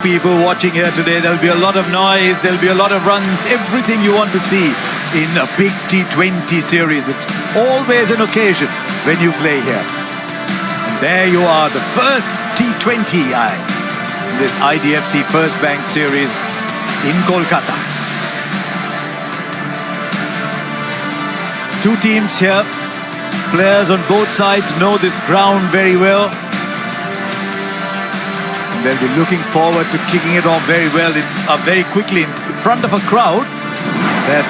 People watching here today, there'll be a lot of noise, there'll be a lot of runs, everything you want to see in a big T20 series. It's always an occasion when you play here. And there you are, the first T20 in this IDFC First Bank series in Kolkata. Two teams here, players on both sides know this ground very well. They'll be looking forward to kicking it off very well. It's very quickly in front of a crowd that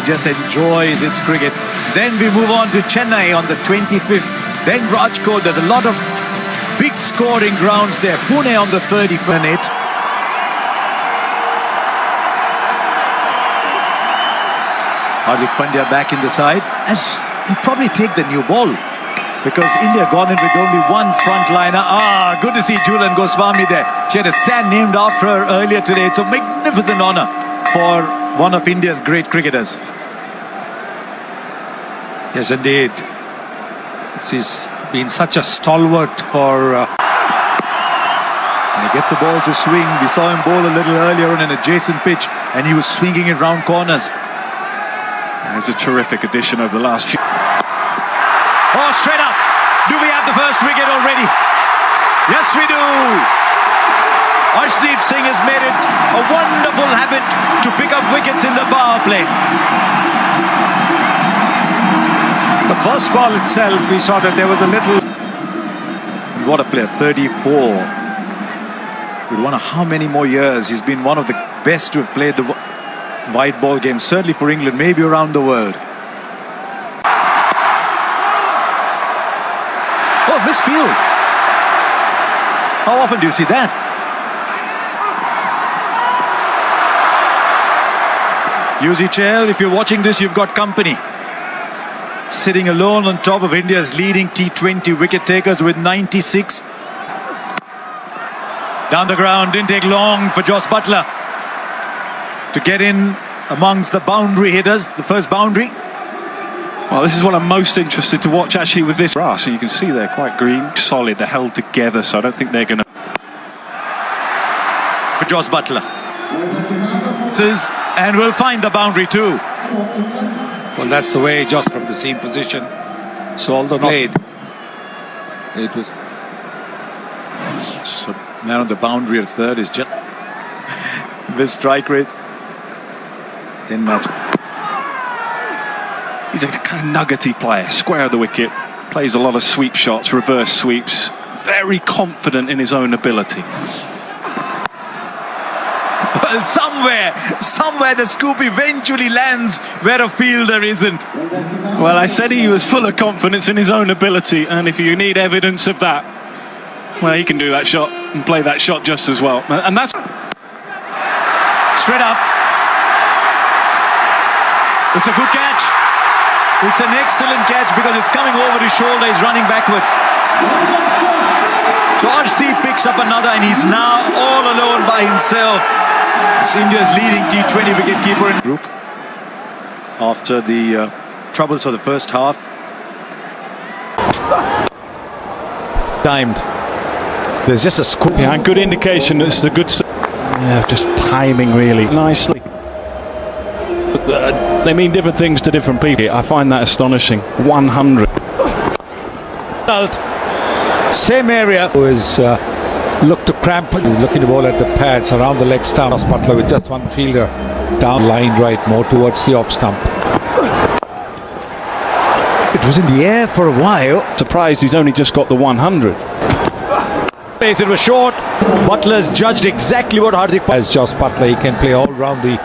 just enjoys its cricket. Then we move on to Chennai on the 25th. Then Rajkot. There's a lot of big scoring grounds there. Pune on the 31st. Hardik Pandya back in the side. As he'll probably take the new ball, because India gone in with only one frontliner. Good to see Julian Goswami there. She had a stand named after her earlier today. It's a magnificent honour for one of India's great cricketers. Yes, indeed. She's been such a stalwart for... And he gets the ball to swing. We saw him bowl a little earlier on an adjacent pitch, and he was swinging it round corners. There's a terrific addition over the last few... Oh, straight up. Do we have the first wicket already? Yes, we do. Arshdeep Singh has made it a wonderful habit to pick up wickets in the power play. The first ball itself, we saw that there was a little... What a player, 34. With one of how many more years? He's been one of the best to have played the wide ball game, certainly for England, maybe around the world. Oh, misfield. How often do you see that? Suvichar, if you're watching this, you've got company. Sitting alone on top of India's leading T20 wicket takers with 96. Down the ground, didn't take long for Jos Buttler to get in amongst the boundary hitters, the first boundary. Well, this is what I'm most interested to watch actually with this grass. So you can see they're quite green, solid, they're held together, so I don't think they're going to... For Jos Buttler. And we'll find the boundary too. Well, that's the way, just from the same position. So although played, it was... So man on the boundary at third is just... With strike rate. 10 match. He's a kind of nuggety player, square of the wicket, plays a lot of sweep shots, reverse sweeps, very confident in his own ability. Well, somewhere the scoop eventually lands where a fielder isn't. Well, I said he was full of confidence in his own ability, and if you need evidence of that, well, he can do that shot and play that shot just as well. And that's... Straight up. It's a good catch. It's an excellent catch because it's coming over his shoulder. He's running backwards. So Arshdeep picks up another, and he's now all alone by himself. It's India's leading T20 wicketkeeper in Brook. After the troubles of the first half. Timed. There's just a scoop. Yeah, and good indication this is a good... Yeah, just timing really nicely. They mean different things to different people. I find that astonishing. 100. Same area. Who is looked to cramp. He's looking to ball at the pads around the leg stump. Jos Buttler with just one fielder down line right, more towards the off stump. It was in the air for a while. Surprised he's only just got the 100. It was short. Butler's judged exactly what Hardik... As Jos Buttler, he can play all round the...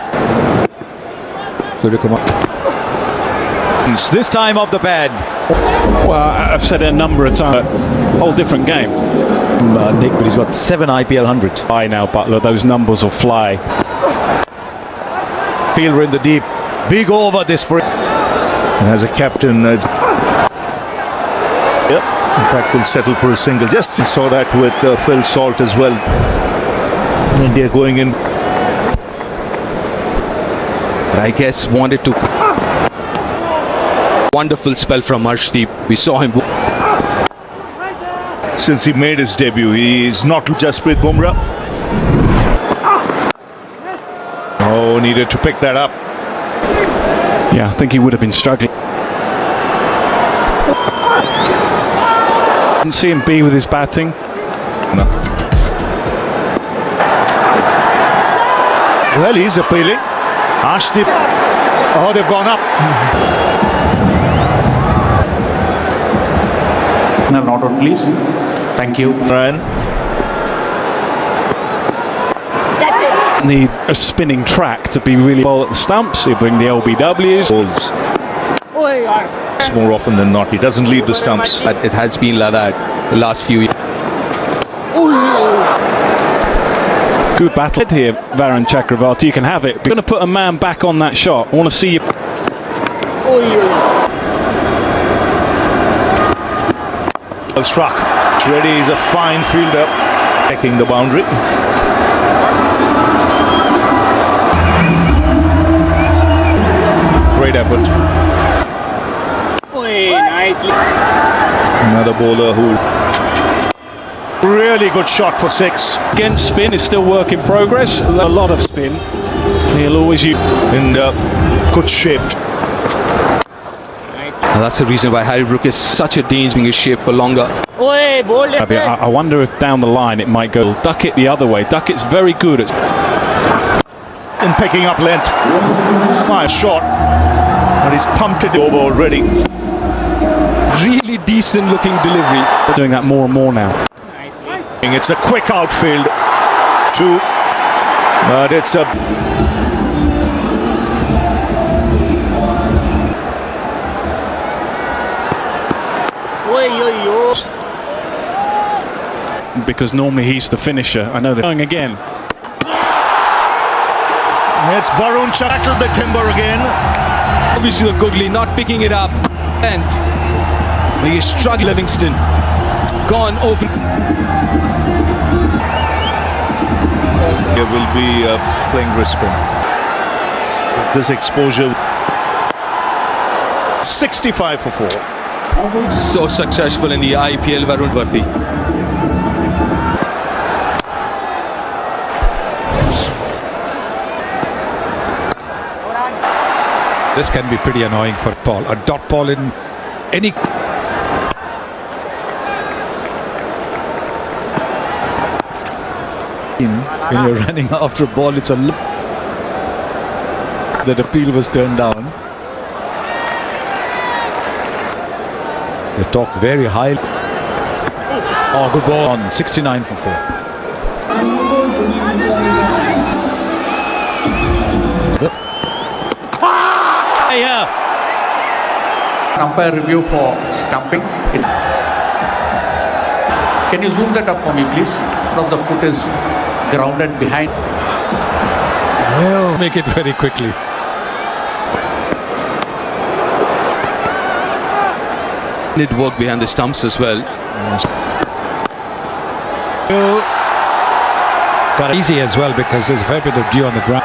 This time off the pad. Well, I've said it a number of times. Whole different game. Nick, but he's got 7 IPL hundreds. By now, Butler, those numbers will fly. Fielder in the deep. Big over this for him. And as a captain, in fact, will settle for a single. Just saw that with Phil Salt as well. India going in. I guess wanted to... Wonderful spell from Arshdeep. We saw him... Since he made his debut, he is not Jasprit Bumrah. needed to pick that up. Yeah, I think he would have been struggling. Didn't see him be with his batting. No. Well, he's appealing. Arshdeep. Oh, they've gone up. Not out, please. Thank you. Ryan. Need a spinning track to be really well at the stumps. He'll bring the LBWs. Balls. More often than not, he doesn't leave the stumps. It has been like that the last few years. Good battle here, Varun Chakravarti. You can have it. You're going to put a man back on that shot. I want to see you. Well struck. Reddy is a fine fielder. Checking the boundary. Great effort. Another bowler who really good shot for 6. Again, spin is still work in progress. A lot of spin. He'll always use. In good shape. And that's the reason why Harry Brook is such a danger in his shape for longer. I wonder if down the line it might go Duckett the other way. Duckett's very good at In picking up length. Nice shot. And he's pumped it over already. Really decent looking delivery. They're doing that more and more now. It's a quick outfield. 2. But it's a... Because normally he's the finisher. I know they're going again. It's Varun tackled the timber again. Obviously Googly not picking it up. And he is struggling. Livingston gone open. He will be playing Brisbane. This exposure. 65 for 4. So successful in the IPL, Varun Varti. This can be pretty annoying for Paul. A dot ball in any... When you're running after a ball, it's a... That appeal was turned down. They talk very high. Oh, good ball on 69 for 4. Yeah. Umpire review for stumping. Can you zoom that up for me, please? Of the foot is grounded behind. Well, make it very quickly. Did work behind the stumps as well. Got easy as well because there's a fair bit of dew on the ground.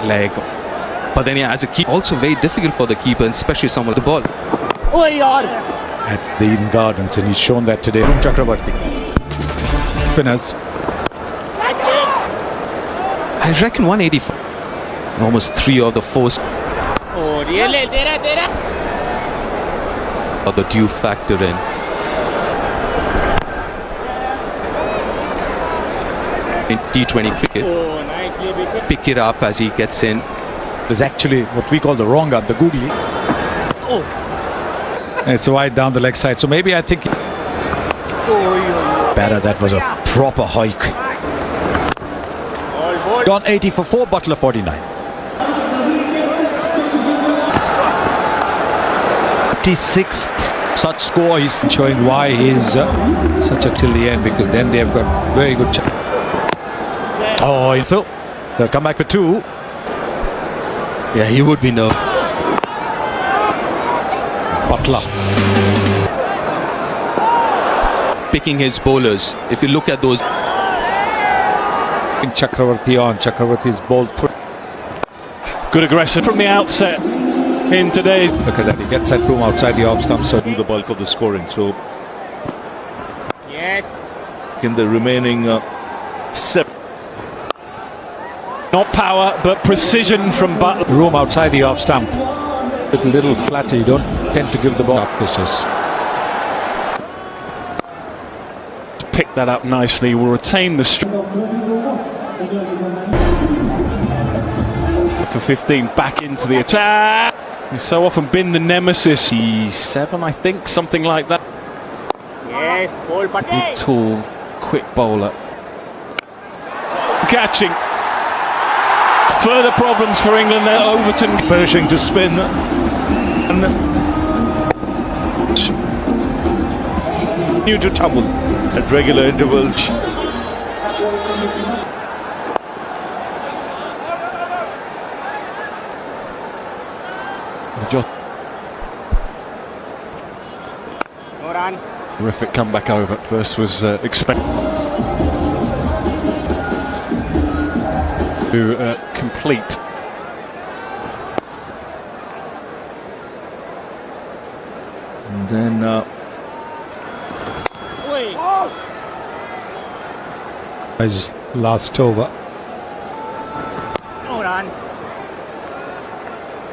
Leg. But then, yeah, as a keeper, also very difficult for the keeper, especially someone with the ball. At the Eden Gardens, and he's shown that today. Chakravarti. Spinners. I reckon 184. Almost 3 of the 4. Or the dew factor in. In T20 cricket. Pick it up as he gets in. There's actually what we call the wrong arm, the googly. It's wide down the leg side. So maybe I think better. That was a proper hike. Gone 80 for 4, Butler 49. 56th such score. He's showing why he's such a till the end, because then they've got very good chance. Oh, Phil. They'll come back for 2. Yeah, he would be no. Butler. Picking his bowlers. If you look at those. Chakravarti on. Chakravarti's bowled through. Good aggression from the outset in today's. Look at that. He gets that room outside the off stump. So Do the bulk of the scoring. So in the remaining 7. Not power, but precision from Butler. Room outside the off stump. A little flatter, you don't tend to give the ball. This is. Pick that up nicely. Will retain the for 15. Back into the attack. He's so often been the nemesis. He's 7, I think, something like that. Yes, ball Good, tall, quick bowler. Catching. Further problems for England there. Overton Pershing to spin. New to tumble at regular intervals. just no run. terrific comeback over. First was expected to complete. And then His last over. No run.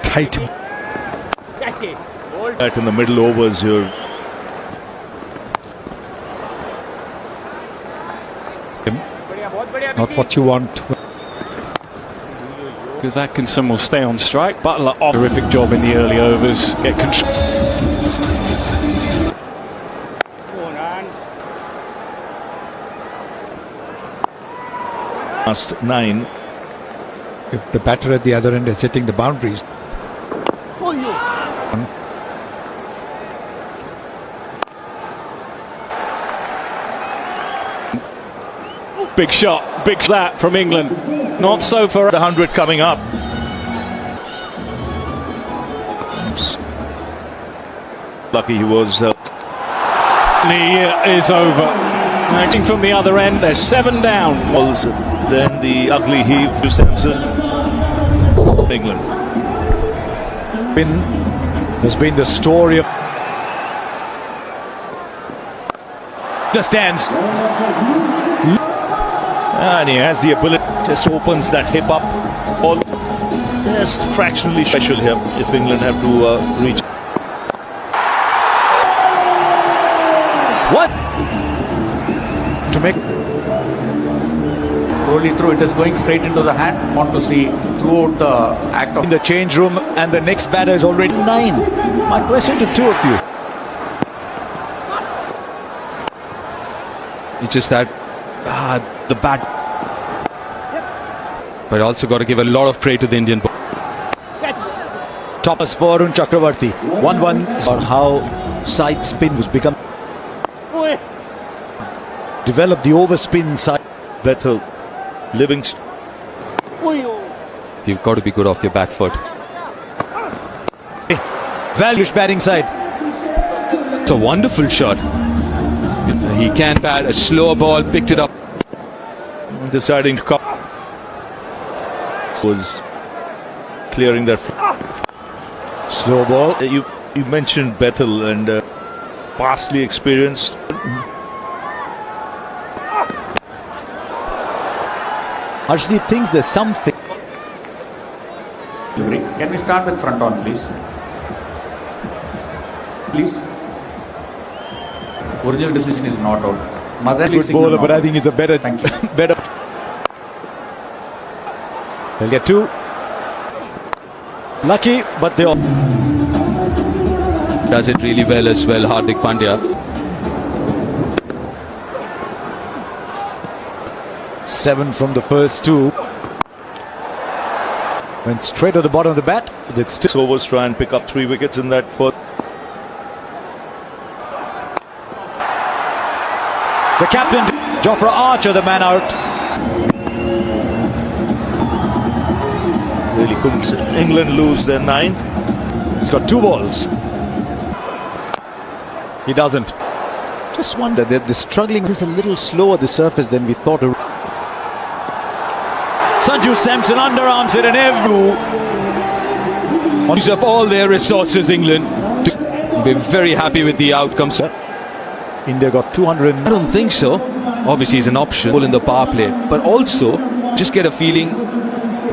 Tight. Catch it. Ball. that in the middle overs here. Not what you want. Because Atkinson will stay on strike. Butler off. Terrific job in the early overs. Get control. No run. Last 9. If the batter at the other end is hitting the boundaries. Big shot. Big flat from England. Not so for The 100 coming up. Oops. Lucky he was. He is over. Acting from the other end. There's 7 down. Then the ugly heave to Sampson. England. There's been the story of the stands. And he has the ability, just opens that hip up. All just fractionally special here if England have to reach. What? To make Rolling through, it is going straight into the hand. Want to see throughout the act of in the change room, and the next batter is already 9. My question to two of you. It's just that the bat. But also got to give a lot of praise to the Indian ball. Toppers for Arun Chakravarti. 1-1 or how side spin was become. Develop the overspin side. Bethel, Livingston. You've got to be good off your back foot. Valuish batting side. It's a wonderful shot. He can bat a slow ball, picked it up. Deciding to come. Was clearing that. Slow ball. You mentioned Bethel and vastly experienced. Harshdeep thinks there's something. Can we start with front on, please? Please. Original decision is not out. Motherly Good signal bowler, not but I out. think it's a better, Thank you. better. They'll get 2. Lucky, but they all. Does it really well as well, Hardik Pandya. 7 from the first 2. Went straight to the bottom of the bat. It's still Overs try and pick up 3 wickets in that first. the captain, Jofra Archer, the man out. Really couldn't. England lose their 9th. He's got 2 balls. He doesn't. Just wonder, they're struggling. This is a little slower the surface than we thought. Sanju Samson underarms it and every. Use up all their resources, England. To be very happy with the outcome, sir. India got 200. I don't think so. Obviously, he's an option in the power play, but also just get a feeling,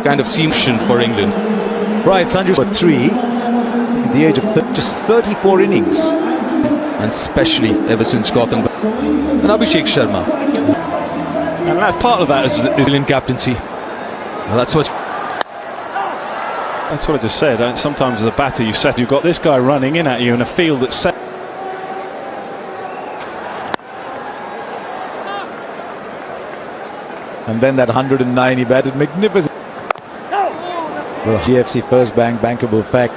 kind of seamtion for England. Right, Sanju for 3 at the age of just 34 innings. And especially ever since Gautam and Abhishek Sharma. And that part of that is brilliant captaincy. Well, that's what I just said. Sometimes as a batter, you've got this guy running in at you in a field that's set. And then that 109 he batted magnificent. Well, GFC first bankable fact.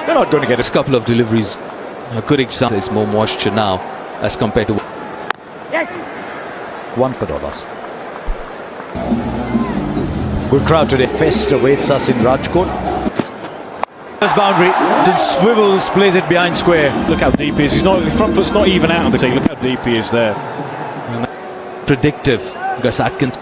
They're not going to get a couple of deliveries. A good example is more moisture now as compared to one for dollars. Good crowd today. Fest awaits us in Rajkot. This boundary, then swivels, plays it behind square. Look how deep he is. He's not. His front foot's not even out of the tee. Look how deep he is there. Predictive, Gus Atkins.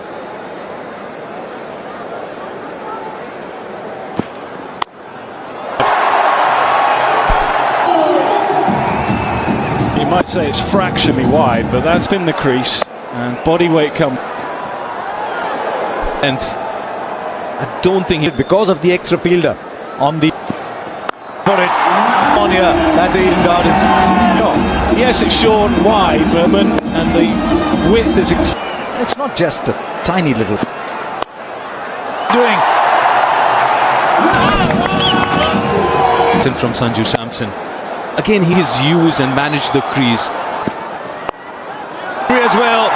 You might say it's fractionally wide, but that's been the crease, and body weight come. And I don't think because of the extra fielder on the for it on here at the Eden Gardens. Yes, it's short and wide, Berman, and the width is. It's not just a tiny little doing. From Sanju Samson. Again, he's used and managed the crease. As well.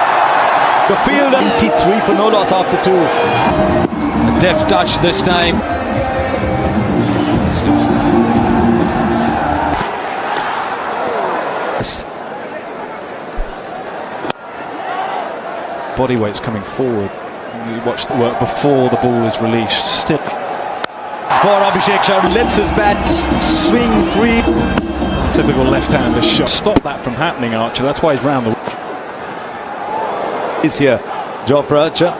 The fielder 93 for no loss after 2. A deft touch this time. Body weight's coming forward. You watch the work before the ball is released. Still. For Abhishek Sharma, lets his bat swing free. Typical left-hander shot. Stop that from happening, Archer. That's why he's round the. Is here, Jofra Archer.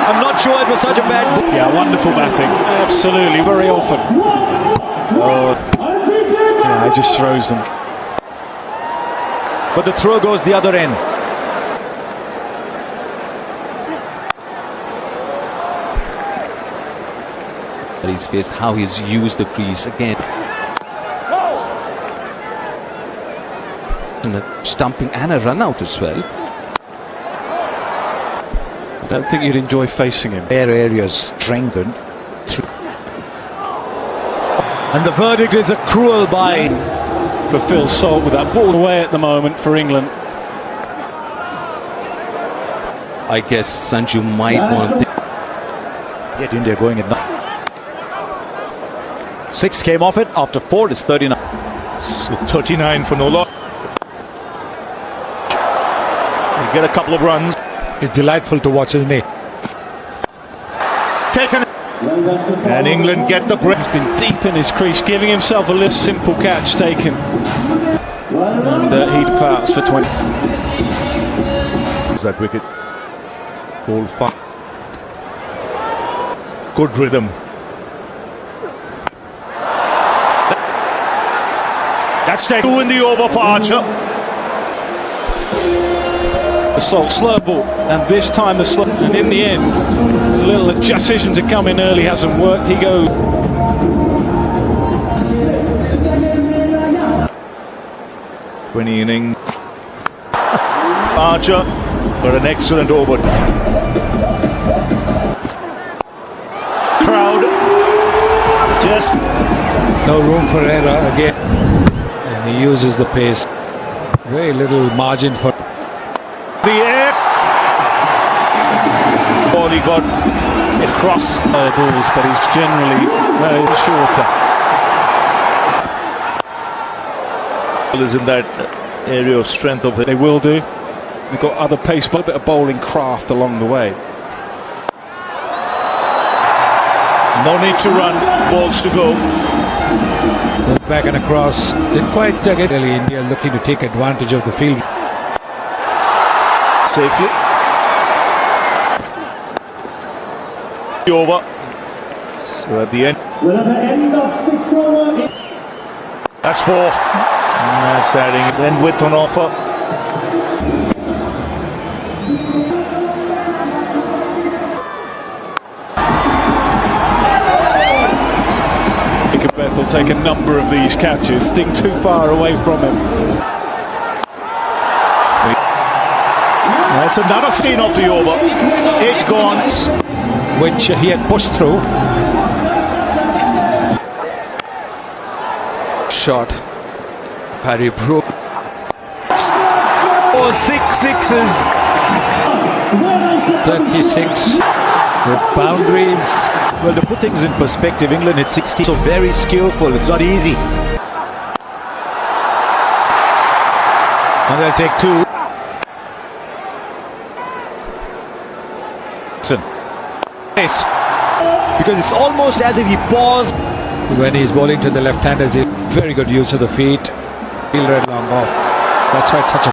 I'm not sure it was such a bad ball. Yeah, wonderful batting. Absolutely, very often. Yeah, he just throws them. But the throw goes the other end. He's faced how he's used the crease again. And a stumping and a run out as well. I don't think you'd enjoy facing him. Air areas strengthened. And the verdict is a cruel bye for Phil Salt with that ball away at the moment for England. I guess Sanju might want to. Yet India going at 6 came off it. After 4 it's 39. So 39 for no loss. You get a couple of runs. It's delightful to watch, isn't it? Taken. And England get the break. He's been deep in his crease, giving himself a little simple catch taken. And he'd pass for 20. Is that wicket? Ball far. Good rhythm. That's 2 in the over for Archer. The Salt slow ball, and this time the slow. And in the end, a little decision to come in early hasn't worked. He goes. Winning innings. Archer got an excellent over. Crowd just no room for error again. And he uses the pace. Very little margin for the air. Ball he got across balls, but he's generally very shorter. Is in that area of strength of it. They will do. They've got other pace, but a bit of bowling craft along the way. No need to run, balls to go. Back and across. Didn't quite get early. India looking to take advantage of the field. Safely. Over. So at the end. That's 4. And that's adding. Then width on offer. Beth will take a number of these catches, sting too far away from him. That's another steen off the over. Edge gone. which he had pushed through. Shot. Parry broke. Oh, 6 sixes. 36 with boundaries. Well, to put things in perspective, England hit 60, so very skillful. It's not easy. And they'll take 2. Because it's almost as if he paused. When he's bowling to the left-handers, very good use of the feet. Fielder long off. That's why it's such a